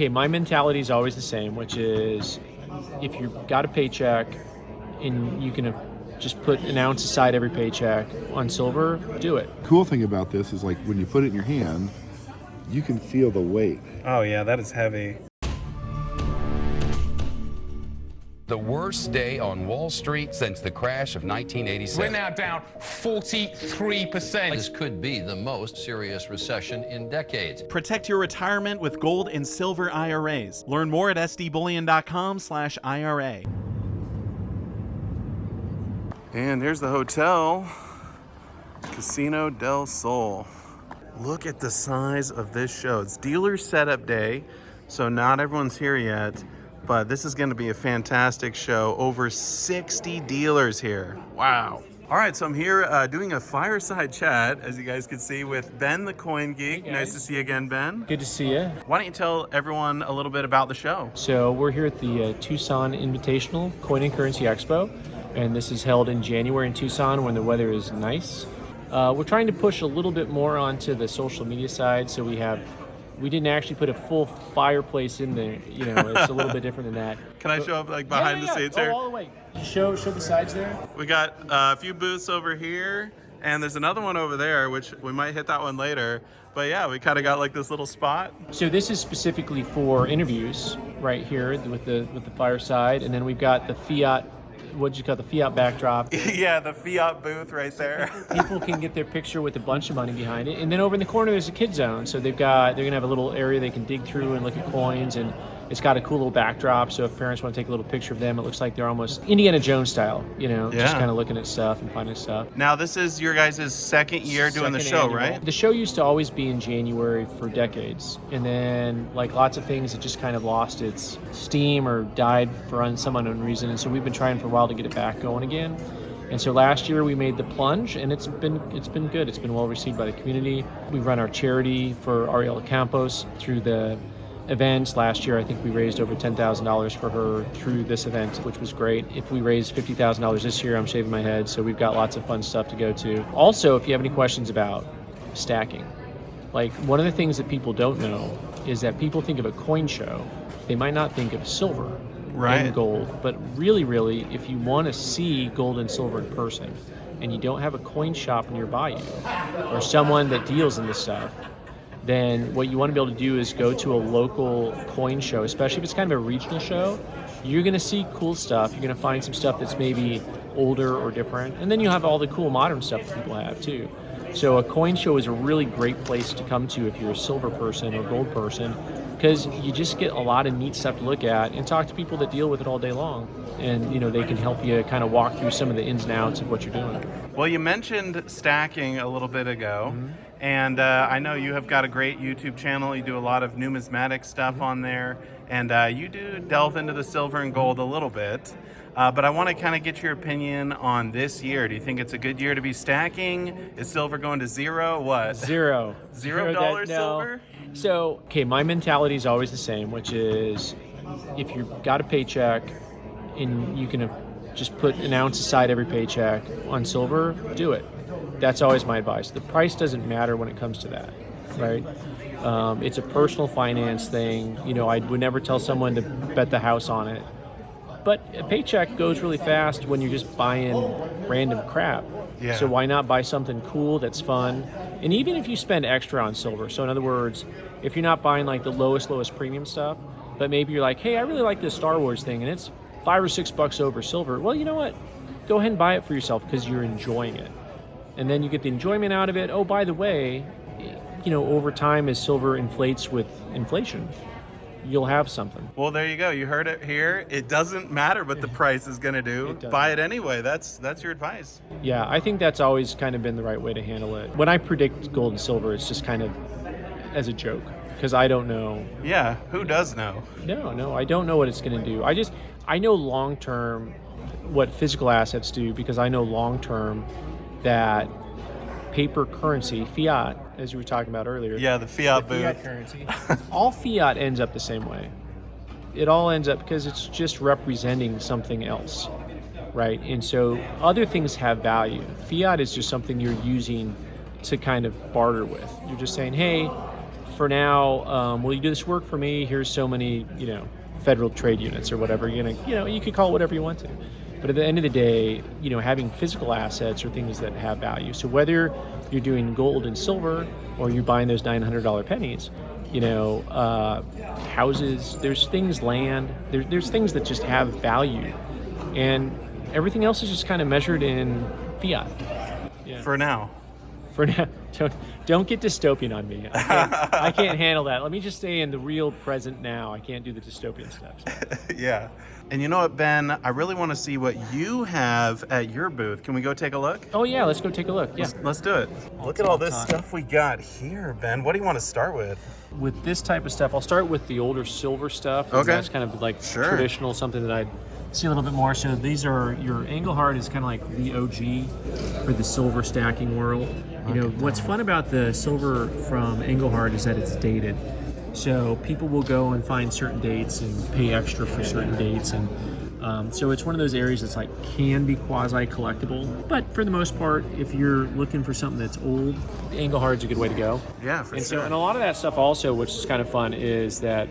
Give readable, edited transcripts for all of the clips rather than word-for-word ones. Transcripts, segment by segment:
okay, my mentality is always the same, which is if you've got a paycheck and you can just put an ounce aside every paycheck on silver, do it. Cool thing about this is like when you put it in your hand, you can feel the weight. Oh yeah, that is heavy. The worst day on Wall Street since the crash of 1987. We're now down 43%. This could be the most serious recession in decades. Protect your retirement with gold and silver IRAs. Learn more at sdbullion.com/IRA. And here's the hotel, Casino del Sol. Look at the size of this show. It's dealer setup day, so not everyone's here yet, but this is gonna be a fantastic show. Over 60 dealers here. Wow. All right, so I'm here doing a fireside chat, as you guys can see, with Ben the Coin Geek. Hey, nice to see you again, Ben. Good to see you. Why don't you tell everyone a little bit about the show? So we're here at the Tucson Invitational Coin and Currency Expo, and this is held in January in Tucson when the weather is nice. We're trying to push a little bit more onto the social media side, so we didn't actually put a full fireplace in there. You know, it's a little bit different than that. Can I show up like behind the scenes here? Oh, all the way. Show the sides there. We got a few booths over here, and there's another one over there, which we might hit that one later. But yeah, we kind of got like this little spot. So this is specifically for interviews right here with the fireside, and then we've got the fiat. What'd you call the fiat backdrop? Yeah, the fiat booth right there. People can get their picture with a bunch of money behind it, and then over in the corner there's a kid zone. So they're gonna have a little area they can dig through and look at coins, and it's got a cool little backdrop. So if parents want to take a little picture of them, it looks like they're almost Indiana Jones style, you know, just kind of looking at stuff and finding stuff. Now this is your guys' second year doing the show, right? The show used to always be in January for decades, and then like lots of things, it just kind of lost its steam or died for some unknown reason. And so we've been trying for a while to get it back going again. And so last year we made the plunge, and it's been good. It's been well received by the community. We run our charity for Ariela Campos through the events. Last year I think we raised over $10,000 for her through this event, which was great. If we raise $50,000 this year, I'm shaving my head. So we've got lots of fun stuff to go to. Also, if you have any questions about stacking, like one of the things that people don't know is that people think of a coin show, they might not think of silver and gold, but really, if you want to see gold and silver in person and you don't have a coin shop nearby you or someone that deals in this stuff, then what you want to be able to do is go to a local coin show, especially if it's kind of a regional show. You're going to see cool stuff. You're going to find some stuff that's maybe older or different, and then you'll have all the cool modern stuff that people have too. So a coin show is a really great place to come to if you're a silver person or gold person, because you just get a lot of neat stuff to look at and talk to people that deal with it all day long. And, you know, they can help you kind of walk through some of the ins and outs of what you're doing. Well, you mentioned stacking a little bit ago, and I know you have got a great YouTube channel. You do a lot of numismatic stuff on there, and you do delve into the silver and gold a little bit. But I want to kind of get your opinion on this year. Do you think it's a good year to be stacking? Is silver going to zero? What? Zero. $0 silver? So, okay, my mentality is always the same, which is if you've got a paycheck and you can just put an ounce aside every paycheck on silver, do it. That's always my advice. The price doesn't matter when it comes to that, right? It's a personal finance thing. You know, I would never tell someone to bet the house on it. But a paycheck goes really fast when you're just buying random crap. Yeah. So why not buy something cool that's fun? And even if you spend extra on silver, so in other words, if you're not buying like the lowest premium stuff, but maybe you're like, hey, I really like this Star Wars thing, and it's $5 or $6 over silver. Well, you know what? Go ahead and buy it for yourself because you're enjoying it. And then you get the enjoyment out of it. Oh, by the way, you know, over time as silver inflates with inflation, you'll have something. Well, there you go. You heard it here. It doesn't matter what the price is going to do. Buy it anyway. That's your advice. Yeah, I think that's always kind of been the right way to handle it. When I predict gold and silver, it's just kind of as a joke because I don't know. Yeah, who does know? No, I don't know what it's going to do. I know long term what physical assets do because I know long term that paper currency, fiat, as you were talking about earlier. Yeah, the fiat booth. Fiat currency. All fiat ends up the same way. It all ends up because it's just representing something else, right? And so other things have value. Fiat is just something you're using to kind of barter with. You're just saying, hey, for now, will you do this work for me? Here's so many, federal trade units or whatever. You could call it whatever you want to. But at the end of the day, having physical assets are things that have value. So whether you're doing gold and silver or you're buying those $900 pennies, houses, there's things, land, there's things that just have value. And everything else is just kind of measured in fiat. Yeah. For now. For now, don't get dystopian on me. I can't handle that. Let me just stay in the real present now. I can't do the dystopian stuff. So. Yeah. And you know what, Ben? I really want to see what you have at your booth. Can we go take a look? Oh yeah, let's go take a look. Yeah, let's do it. Look at all this stuff we got here, Ben. What do you want to start with? With this type of stuff, I'll start with the older silver stuff. Okay. That's kind of like traditional, something that I'd see a little bit more. So these are, your Engelhard is kind of like the OG for the silver stacking world. What's fun about the silver from Engelhard is that it's dated. So people will go and find certain dates and pay extra for certain dates. And so it's one of those areas that's like can be quasi collectible. But for the most part, if you're looking for something that's old, Engelhard's a good way to go. Yeah, for sure. And a lot of that stuff also, which is kind of fun, is that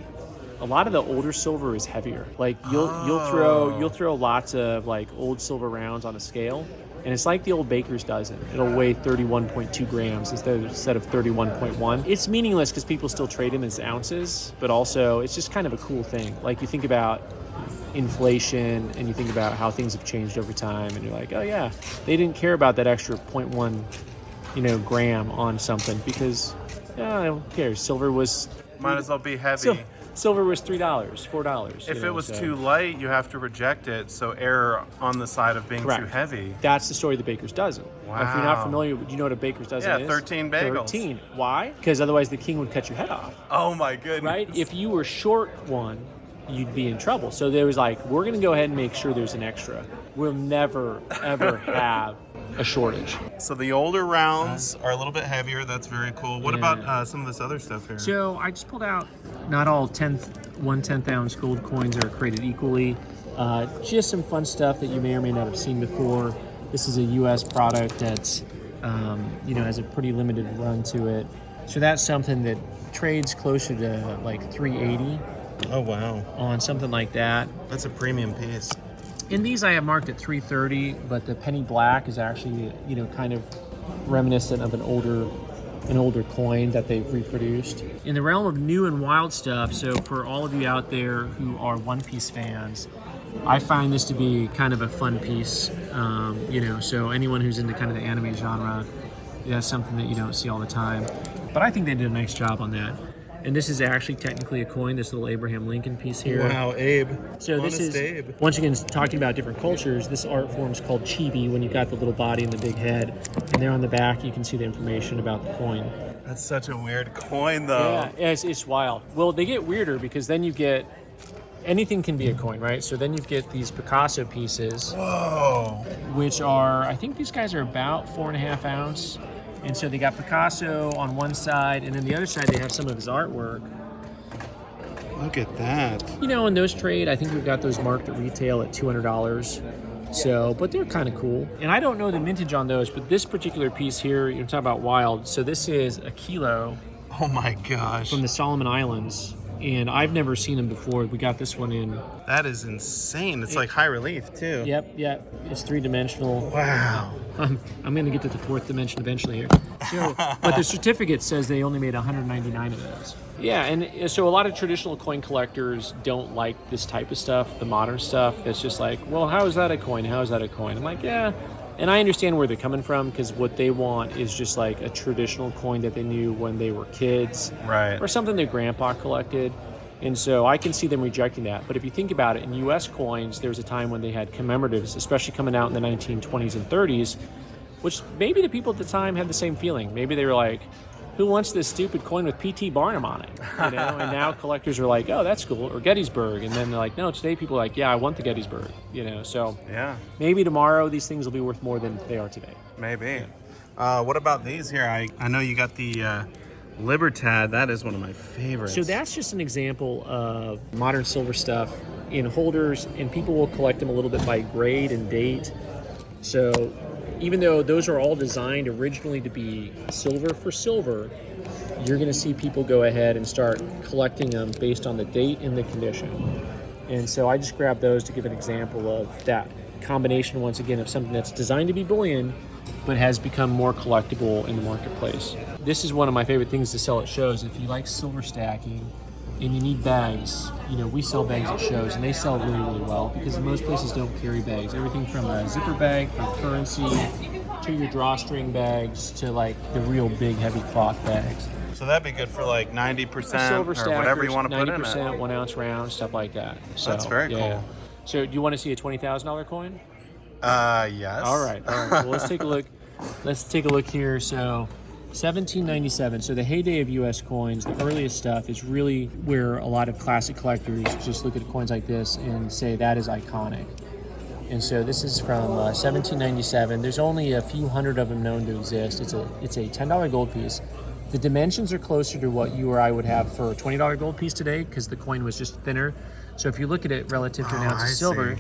a lot of the older silver is heavier. Like you'll throw lots of like old silver rounds on a scale, and it's like the old baker's dozen. It'll weigh 31.2 grams instead of 31.1. It's meaningless because people still trade them as ounces, but also it's just kind of a cool thing. Like you think about inflation and you think about how things have changed over time, and you're like, oh yeah, they didn't care about that extra 0.1 gram on something because who cares? Silver was might as well be heavy. Silver was $3, $4. If it was too light, you have to reject it. So err on the side of being too heavy. That's the story of the baker's dozen. Wow. If you're not familiar, do you know what a baker's dozen is? 13 bagels. 13. Why? Because otherwise the king would cut your head off. Oh my goodness. Right? If you were short one, you'd be in trouble. So there was like, we're going to go ahead and make sure there's an extra. We'll never, ever have a shortage. So the older rounds are a little bit heavier. That's very cool. What about some of this other stuff here? So I just pulled out, not all 1/10 ounce gold coins are created equally. Just some fun stuff that you may or may not have seen before. This is a U.S. product that's, has a pretty limited run to it. So that's something that trades closer to like 380. Oh wow. On something like that. That's a premium piece. In these I have marked at 330, but the penny black is actually, kind of reminiscent of an older coin that they've reproduced. In the realm of new and wild stuff, so for all of you out there who are One Piece fans, I find this to be kind of a fun piece. So anyone who's into kind of the anime genre, that's something that you don't see all the time. But I think they did a nice job on that. And this is actually technically a coin, this little Abraham Lincoln piece here. Wow, Abe. So this is, Abe. once again, talking about different cultures, this art form is called chibi when you've got the little body and the big head. And there on the back, you can see the information about the coin. That's such a weird coin, though. Yeah, it's wild. Well, they get weirder because then you get, anything can be a coin, right? So then you get these Picasso pieces. Whoa. Which are, I think these guys are about 4.5 ounce. And so they got Picasso on one side, and then the other side they have some of his artwork. Look at that. In those trade, I think we've got those marked at retail at $200. So, but they're kind of cool. And I don't know the mintage on those, but this particular piece here, you're talking about wild. So this is a kilo. Oh my gosh. From the Solomon Islands. And I've never seen them before. We got this one in. That is insane. It's like high relief too. Yep. It's 3-dimensional. Wow. I'm going to get to the 4th dimension eventually here. So, but the certificate says they only made 199 of those. Yeah, and so a lot of traditional coin collectors don't like this type of stuff, the modern stuff. It's just like, well, how is that a coin? How is that a coin? I'm like, yeah. And I understand where they're coming from because what they want is just like a traditional coin that they knew when they were kids. Right. Or something their grandpa collected. And so I can see them rejecting that. But if you think about it, in U.S. coins, there was a time when they had commemoratives, especially coming out in the 1920s and 30s, which maybe the people at the time had the same feeling. Maybe they were like, who wants this stupid coin with P.T. Barnum on it? And now collectors are like, oh, that's cool. Or Gettysburg. And then they're like, no, today people are like, yeah, I want the Gettysburg. So yeah, maybe tomorrow these things will be worth more than they are today. Maybe. Yeah. What about these here? I know you got the Libertad. That is one of my favorites. So that's just an example of modern silver stuff in holders, and people will collect them a little bit by grade and date. So even though those are all designed originally to be silver for silver, you're going to see people go ahead and start collecting them based on the date and the condition. And so I just grabbed those to give an example of that combination, once again, of something that's designed to be bullion, but has become more collectible in the marketplace. This is one of my favorite things to sell at shows. If you like silver stacking and you need bags, we sell bags at shows, and they sell really, really well because most places don't carry bags. Everything from a zipper bag for currency to your drawstring bags to like the real big heavy cloth bags. So that'd be good for like 90% Silver or stackers, whatever you want to put in it. 90%, 1 ounce round, stuff like that. So, That's very cool. So do you want to see a $20,000 coin? Yes. All right. Well, let's take a look. Let's take a look here. So 1797. So the heyday of U.S. coins, the earliest stuff, is really where a lot of classic collectors just look at coins like this and say that is iconic. And so this is from 1797. There's only a few hundred of them known to exist. It's a $10 gold piece. The dimensions are closer to what you or I would have for a $20 gold piece today because the coin was just thinner. So if you look at it relative to an ounce of silver,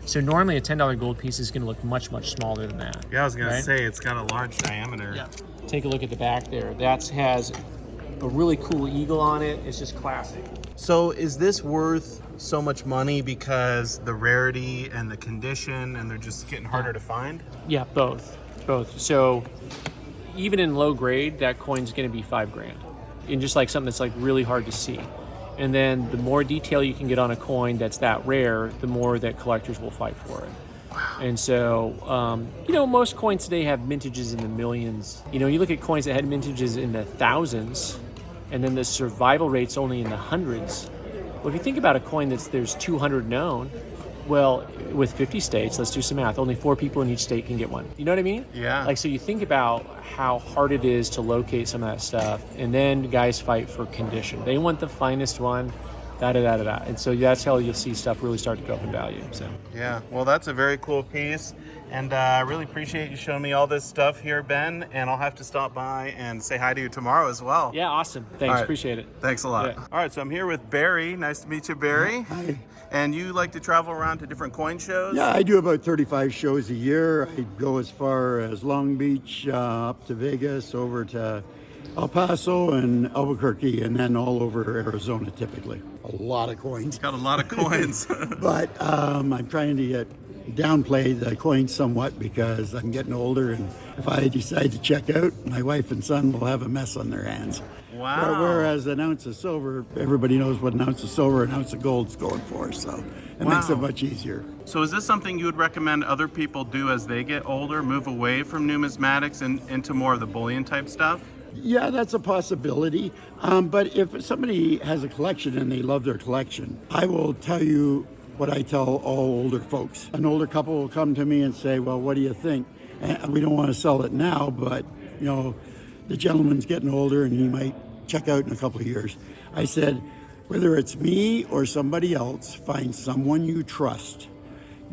so normally a $10 gold piece is going to look much, much smaller than that. Yeah, I was going to say it's got a large diameter. Yeah. Take a look at the back there. That has a really cool eagle on it. It's just classic. So is this worth so much money because the rarity and the condition and they're just getting harder to find? Yeah, both. So even in low grade, that coin's going to be $5,000, and just like something that's like really hard to see. And then the more detail you can get on a coin that's that rare, the more that collectors will fight for it. Wow. And so, most coins today have mintages in the millions. You look at coins that had mintages in the thousands, and then the survival rate's only in the hundreds. Well, if you think about a coin there's 200 known, well, with 50 states, let's do some math. Only 4 people in each state can get one. You know what I mean? Yeah. So you think about how hard it is to locate some of that stuff, and then guys fight for condition. They want the finest one, da-da-da-da-da. And so that's how you'll see stuff really start to go up in value. So. Yeah, well, that's a very cool piece. And I really appreciate you showing me all this stuff here, Ben. And I'll have to stop by and say hi to you tomorrow as well. Yeah, awesome. Thanks, appreciate it. Thanks a lot. Yeah. All right, so I'm here with Barry. Nice to meet you, Barry. Hi. And you like to travel around to different coin shows? Yeah, I do about 35 shows a year. I go as far as Long Beach, up to Vegas, over to El Paso and Albuquerque, and then all over Arizona typically. A lot of coins. Got a lot of coins. But I'm trying to downplay the coins somewhat because I'm getting older, and if I decide to check out, my wife and son will have a mess on their hands. Wow. Whereas an ounce of silver, everybody knows what an ounce of silver, an ounce of gold's going for, so it makes it much easier. So is this something you would recommend other people do as they get older, move away from numismatics and into more of the bullion type stuff? Yeah, that's a possibility. But if somebody has a collection and they love their collection, I will tell you what I tell all older folks. An older couple will come to me and say, well, what do you think? And we don't want to sell it now, but the gentleman's getting older and he might check out in a couple of years. I said, whether it's me or somebody else, find someone you trust,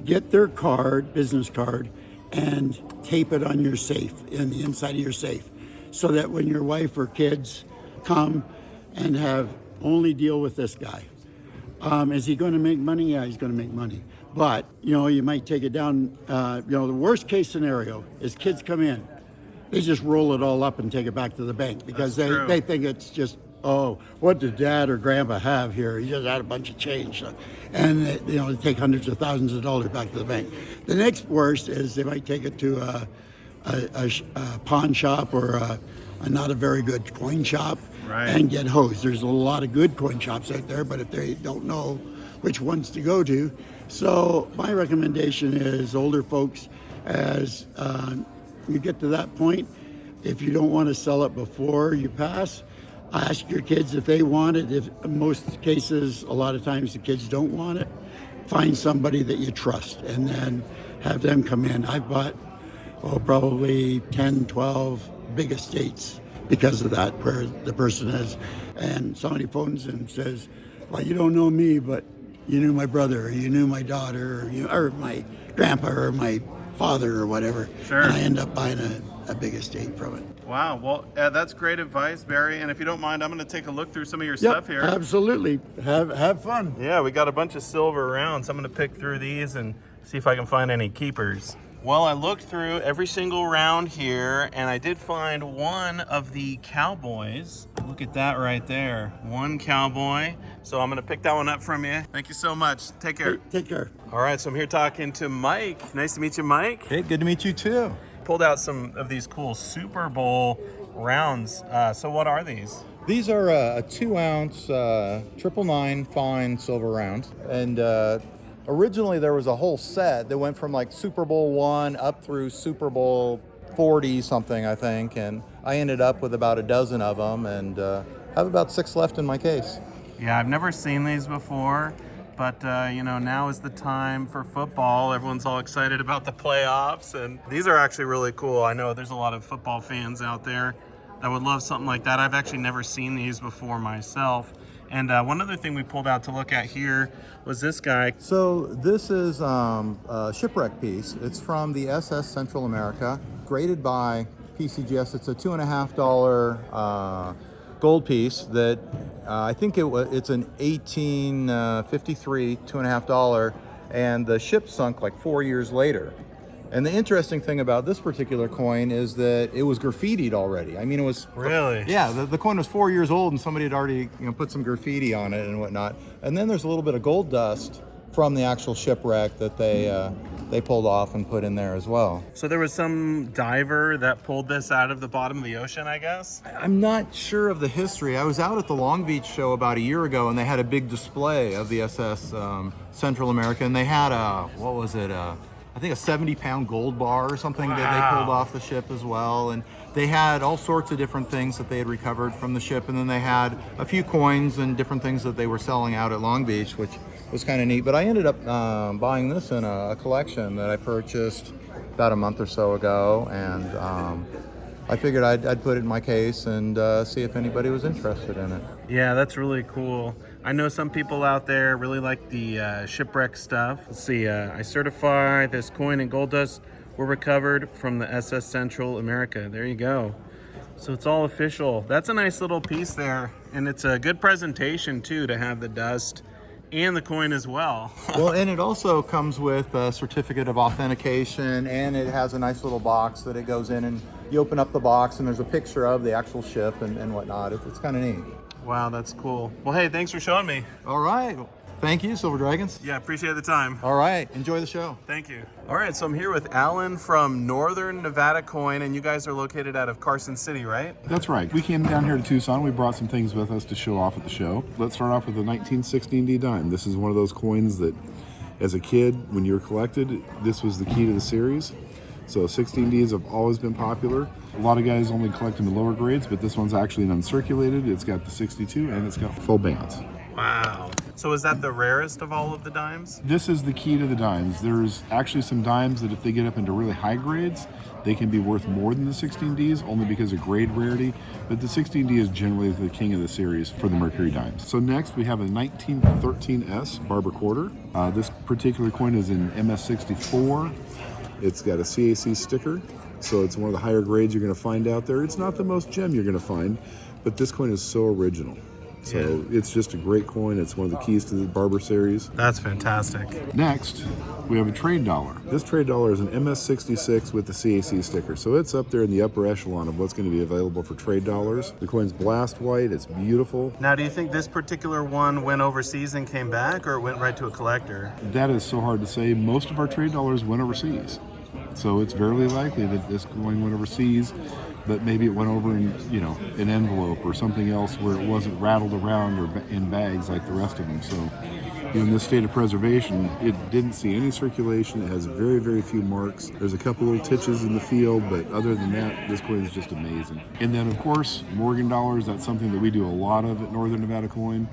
get their card, business card, and tape it on your safe, in the inside of your safe, so that when your wife or kids come and have only deal with this guy. Is he going to make money? Yeah, he's going to make money. But, you might take it down. The worst case scenario is kids come in, they just roll it all up and take it back to the bank because they think it's just, oh, what did dad or grandpa have here? He just had a bunch of change. And they take hundreds of thousands of dollars back to the bank. The next worst is they might take it to a pawn shop or a not a very good coin shop and get hosed. There's a lot of good coin shops out there, but if they don't know which ones to go to. So my recommendation is older folks, as you get to that point, if you don't want to sell it before you pass, ask your kids if they want it. If in most cases, a lot of times the kids don't want it, find somebody that you trust and then have them come in. I've bought probably 10, 12 big estates because of that, where the person is, and somebody phones and says, well, you don't know me, but you knew my brother, or you knew my daughter, or my grandpa, or my father, or whatever. Sure. And I end up buying a big estate from it. Wow. Well, that's great advice, Barry. And if you don't mind, I'm going to take a look through some of your stuff here. Absolutely. Have fun. Yeah, we got a bunch of silver around, so I'm going to pick through these and see if I can find any keepers. Well, I looked through every single round here, and I did find one of the cowboys. Look at that right there. One cowboy. So I'm gonna pick that one up from you. Thank you so much. Take care. Take care. All right, so I'm here talking to Mike. Nice to meet you, Mike. Hey, good to meet you too. Pulled out some of these cool Super Bowl rounds. So what are these? These are a 2-ounce 999 fine silver round. And originally there was a whole set that went from like Super Bowl 1 up through Super Bowl 40 something, I think. And I ended up with about a dozen of them and have about 6 left in my case. Yeah, I've never seen these before. But, you know, now is the time for football. Everyone's all excited about the playoffs. And these are actually really cool. I know there's a lot of football fans out there that would love something like that. I've actually never seen these before myself. And one other thing we pulled out to look at here was this guy. So this is a shipwreck piece. It's from the SS Central America, graded by PCGS. It's a $2.50 gold piece that I think it's an 1853, $2.50, and the ship sunk like 4 years later. And the interesting thing about this particular coin is that it was graffitied already. I mean, it was Really? Yeah, the coin was 4 years old, and somebody had already put some graffiti on it and whatnot. And then there's a little bit of gold dust from the actual shipwreck that they pulled off and put in there as well. So there was some diver that pulled this out of the bottom of the ocean, I guess? I'm not sure of the history. I was out at the Long Beach show about a year ago, and they had a big display of the SS Central America, and they had I think a 70-pound gold bar or something that they pulled off the ship as well. And they had all sorts of different things that they had recovered from the ship. And then they had a few coins and different things that they were selling out at Long Beach, which was kind of neat. But I ended up buying this in a collection that I purchased about a month or so ago. And I figured I'd put it in my case and see if anybody was interested in it. Yeah, that's really cool. I know some people out there really like the shipwreck stuff. Let's see, I certify this coin and gold dust were recovered from the SS Central America. There you go. So it's all official. That's a nice little piece there. And it's a good presentation too, to have the dust and the coin as well. Well, and it also comes with a certificate of authentication, and it has a nice little box that it goes in, and you open up the box and there's a picture of the actual ship and whatnot. It's kind of neat. Wow, that's cool. Well, hey, thanks for showing me. All right. Thank you, Silver Dragons. Yeah, appreciate the time. All right. Enjoy the show. Thank you. All right, so I'm here with Alan from Northern Nevada Coin, and you guys are located out of Carson City, right? That's right. We came down here to Tucson. We brought some things with us to show off at the show. Let's start off with the 1916D dime. This is one of those coins that, as a kid, when you were collected, this was the key to the series. So 16Ds have always been popular. A lot of guys only collect them in lower grades, but this one's actually an uncirculated. It's got the 62 and it's got full bands. Wow. So is that the rarest of all of the dimes? This is the key to the dimes. There's actually some dimes that if they get up into really high grades, they can be worth more than the 16Ds, only because of grade rarity. But the 16D is generally the king of the series for the Mercury dimes. So next we have a 1913S Barber Quarter. This particular coin is in MS64. It's got a CAC sticker, so it's one of the higher grades you're going to find out there. It's not the most gem you're going to find, but this coin is so original. So it's just a great coin. It's one of the keys to the Barber series. That's fantastic. Next, we have a trade dollar. This trade dollar is an MS66 with the CAC sticker. So it's up there in the upper echelon of what's going to be available for trade dollars. The coin's blast white. It's beautiful. Now, do you think this particular one went overseas and came back, or it went right to a collector? That is so hard to say. Most of our trade dollars went overseas. So it's very likely that this coin went overseas, but maybe it went over in, an envelope or something else where it wasn't rattled around or in bags like the rest of them. So, in this state of preservation, it didn't see any circulation. It has very, very few marks. There's a couple little titches in the field, but other than that, this coin is just amazing. And then, of course, Morgan dollars. That's something that we do a lot of at Northern Nevada Coin.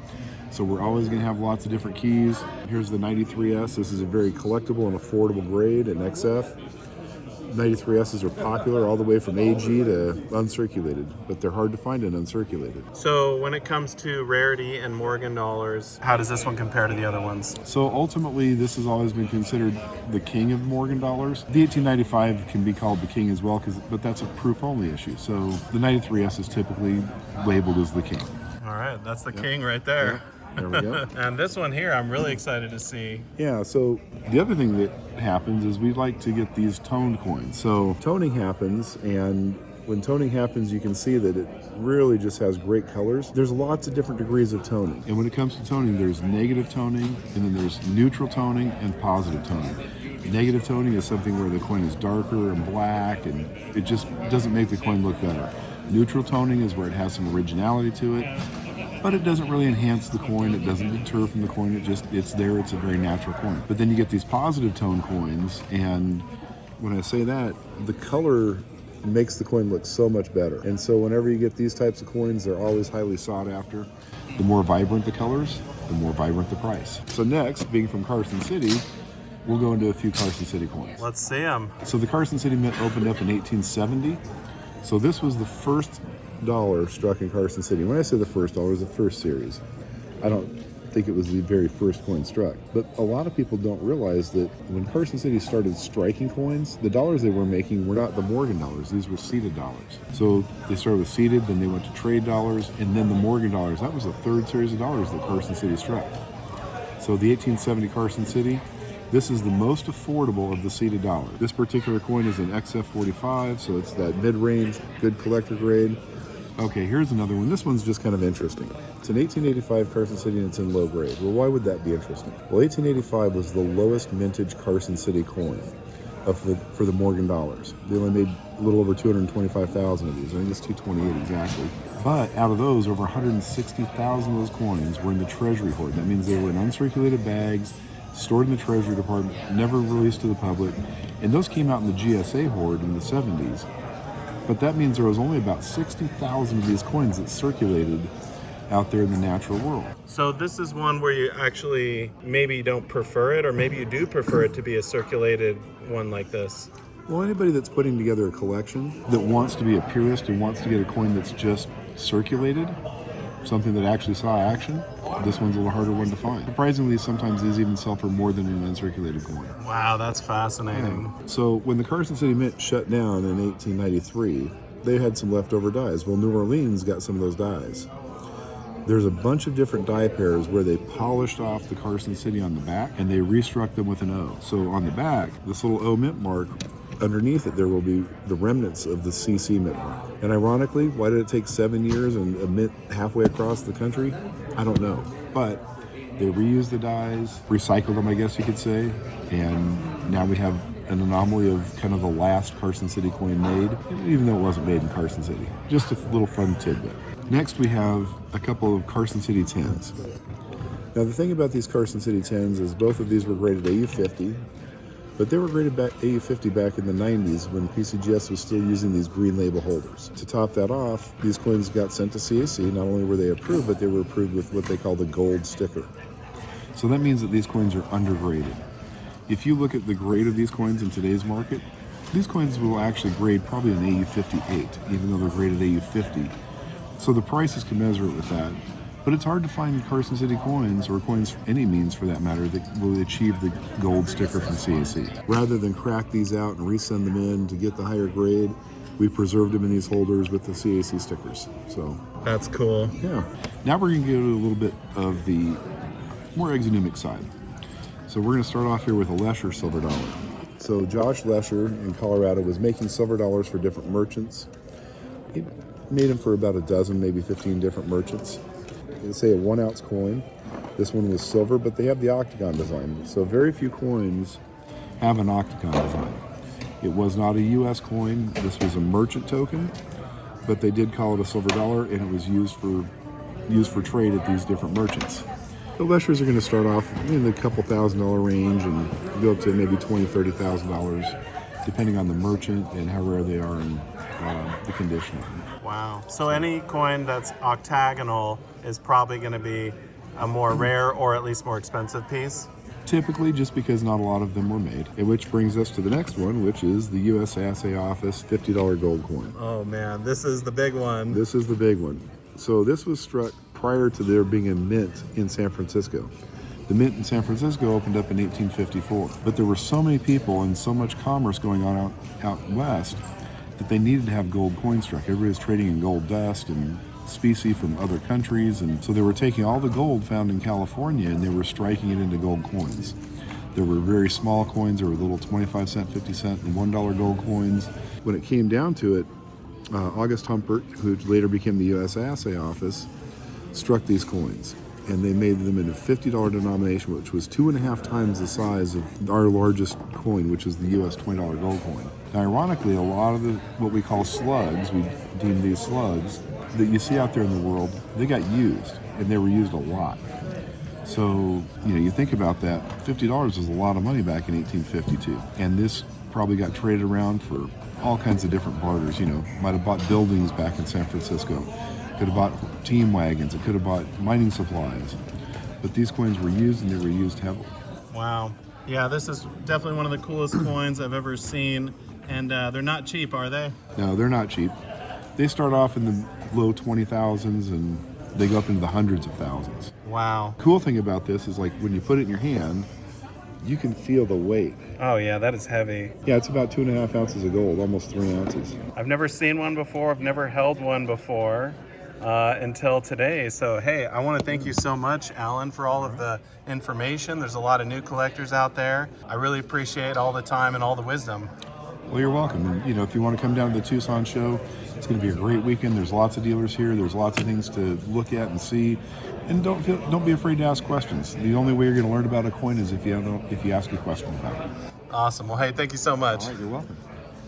So we're always going to have lots of different keys. Here's the 93S. This is a very collectible and affordable grade, an XF. 93Ss are popular all the way from AG to uncirculated, but they're hard to find in uncirculated. So when it comes to rarity and Morgan dollars, how does this one compare to the other ones? So ultimately, this has always been considered the king of Morgan dollars. The 1895 can be called the king as well, but that's a proof-only issue. So the 93S is typically labeled as the king. All right, that's the king right there. There we go. And this one here, I'm really excited to see. Yeah, so the other thing that happens is we like to get these toned coins. So toning happens, and when toning happens, you can see that it really just has great colors. There's lots of different degrees of toning. And when it comes to toning, there's negative toning, and then there's neutral toning and positive toning. Negative toning is something where the coin is darker and black, and it just doesn't make the coin look better. Neutral toning is where it has some originality to it, but it doesn't really enhance the coin. It doesn't deter from the coin. It's there. It's a very natural coin. But then you get these positive tone coins, and when I say that, the color makes the coin look so much better. And so whenever you get these types of coins, they're always highly sought after. The more vibrant the colors, the more vibrant the price. So next, being from Carson City, we'll go into a few Carson City coins. Let's see them. So the Carson City Mint opened up in 1870. So this was the first dollar struck in Carson City. When I say the first dollar, it was the first series. I don't think it was the very first coin struck. But a lot of people don't realize that when Carson City started striking coins, the dollars they were making were not the Morgan dollars. These were seeded dollars. So they started with seeded, then they went to trade dollars, and then the Morgan dollars. That was the third series of dollars that Carson City struck. So the 1870 Carson City, this is the most affordable of the seeded dollars. This particular coin is an XF45, so it's that mid-range, good collector grade. Okay, here's another one. This one's just kind of interesting. It's an 1885 Carson City and it's in low grade. Well, why would that be interesting? Well, 1885 was the lowest mintage Carson City coin for the Morgan dollars. They only made a little over 225,000 of these. I think it's 228 exactly. But out of those, over 160,000 of those coins were in the Treasury hoard. That means they were in uncirculated bags, stored in the Treasury Department, never released to the public. And those came out in the GSA hoard in the 70s. But that means there was only about 60,000 of these coins that circulated out there in the natural world. So this is one where you actually maybe don't prefer it, or maybe you do prefer it to be a circulated one like this. Well, anybody that's putting together a collection that wants to be a purist and wants to get a coin that's just circulated, something that actually saw action, this one's a little harder one to find. Surprisingly, sometimes these even sell for more than an uncirculated coin. Wow, that's fascinating. Yeah. So when the Carson City Mint shut down in 1893, they had some leftover dies. Well, New Orleans got some of those dies. There's a bunch of different die pairs where they polished off the Carson City on the back and they restruck them with an O. So on the back, this little O mint mark, underneath it there will be the remnants of the CC mint mark. And ironically, why did it take 7 years and a mint halfway across the country? I don't know. But they reused the dies, recycled them, I guess you could say, and now we have an anomaly of kind of the last Carson City coin made, even though it wasn't made in Carson City. Just a little fun tidbit. Next we have a couple of Carson City 10s. Now the thing about these Carson City 10s is both of these were graded AU50, but they were graded back AU50 back in the 90s when PCGS was still using these green label holders. To top that off, these coins got sent to CAC. Not only were they approved, but they were approved with what they call the gold sticker. So that means that these coins are undergraded. If you look at the grade of these coins in today's market, these coins will actually grade probably an AU58, even though they're graded AU50. So the price is commensurate with that. But it's hard to find Carson City coins, or coins for any means for that matter, that will achieve the gold sticker from CAC. Rather than crack these out and resend them in to get the higher grade, we preserved them in these holders with the CAC stickers. So that's cool. Yeah. Now we're going to go to a little bit of the more exonymic side. So we're going to start off here with a Lesher silver dollar. So Josh Lesher in Colorado was making silver dollars for different merchants. He made them for about a dozen, maybe 15 different merchants. Say a 1 ounce coin. This one was silver, but they have the octagon design. So very few coins have an octagon design. It was not a US coin. This was a merchant token, but they did call it a silver dollar, and it was used for trade at these different merchants. The Leshers are going to start off in the couple $1,000 range and go up to maybe $20,000, $30,000, depending on the merchant and how rare they are and the condition of them. Wow. So any coin that's octagonal is probably going to be a more rare or at least more expensive piece? Typically, just because not a lot of them were made. And which brings us to the next one, which is the U.S. Assay Office $50 gold coin. Oh man, this is the big one. This is the big one. So this was struck prior to there being a mint in San Francisco. The mint in San Francisco opened up in 1854. But there were so many people and so much commerce going on out west that they needed to have gold coins struck. Everybody was trading in gold dust, and specie from other countries. And so they were taking all the gold found in California and they were striking it into gold coins. There were very small coins. There were little 25 cent, 50 cent, and $1 gold coins. When it came down to it, August Humpert, who later became the U.S. Assay Office, struck these coins. And they made them in a $50 denomination, which was 2.5 times the size of our largest coin, which is the U.S. $20 gold coin. Now, ironically, a lot of what we call slugs, we deem these slugs, that you see out there in the world, they got used, and they were used a lot. So, you think about that, $50 was a lot of money back in 1852. And this probably got traded around for all kinds of different barters. Might have bought buildings back in San Francisco. Could have bought team wagons. It could have bought mining supplies. But these coins were used, and they were used heavily. Wow. Yeah, this is definitely one of the coolest coins I've ever seen. And they're not cheap, are they? No, they're not cheap. They start off in the low 20,000s, and they go up into the hundreds of thousands. Wow. Cool thing about this is, like, when you put it in your hand, you can feel the weight. Oh yeah, that is heavy. Yeah, it's about 2.5 ounces of gold, almost 3 ounces. I've never seen one before. I've never held one before until today. So hey, I want to thank you so much, Alan, for all of the information. There's a lot of new collectors out there. I really appreciate all the time and all the wisdom. Well, you're welcome. And, if you want to come down to the Tucson show, it's going to be a great weekend. There's lots of dealers here. There's lots of things to look at and see. And don't be afraid to ask questions. The only way you're going to learn about a coin is if you ask a question about it. Awesome. Well, hey, thank you so much. All right, you're welcome.